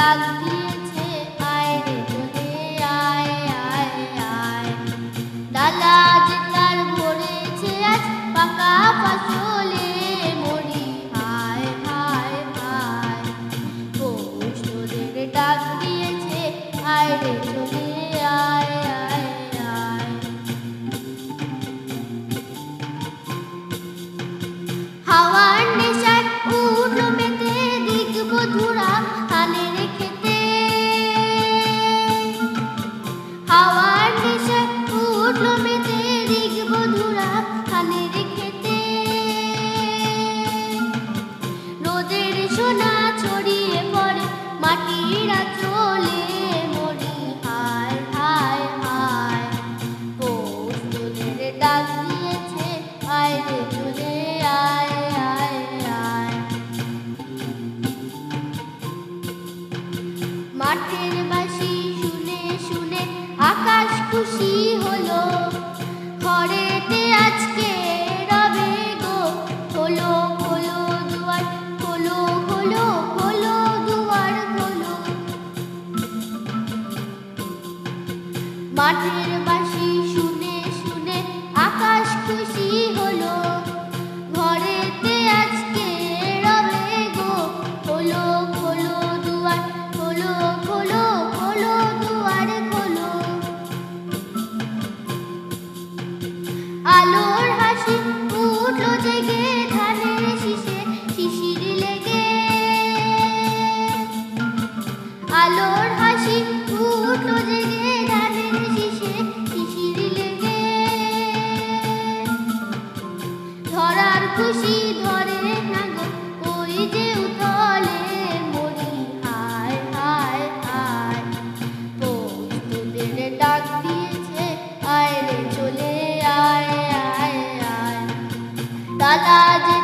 ডাক দিয়েছে, আয় রে চলে আয় আয় আয়। ডালা যে তার ভরেছে আজ পাকা ফসলে মরি হায় হায় হায়। পৌষ তোদের ডাক দিয়েছে, আয় রে চলে আয় আয় আয়। হাওয়ার নেশায় উঠলো মেতে দিক বধুরা ধানের খেতে। হাওয়ার নেশায় উঠলো মেতে দিক বধুরা ধানের খেতে। রোদের সোনা ছড়িয়ে পড়ে মাটির আঁচলে মরি হায় হায় হায়। পৌষ তোদের ডাক দিয়েছে, আয় রে চলে আয় আয় আয়। মাঠের বাঁশি শুনে শুনে আকাশ খুশি হলো, ঘরেতে আজকে রবে গো খোলো খোলো দুয়ার খোলো খোলো খোলো দুয়ার খোলো। মাঠের বাঁশি শুনে শুনে আকাশ খুশি হলো, ঘরেতে আজকে রবে গো খোলো খোলো দুয়ার খোলো খোলো খোলো দুয়ার খোলো। আলোর হাসি উঠলো জেগে ধানের শীষে শিশির লেগে। আলোর হাসি উঠলো জেগে ধানের শীষে শিশির লেগে। ধরার খুশি ধরে না গো ওই যে উথলে মরি হায় হায় হায়। পৌষ তোদের ডাক দিয়েছে, আয় রে চলে আয় আয় আয়। ডালা যে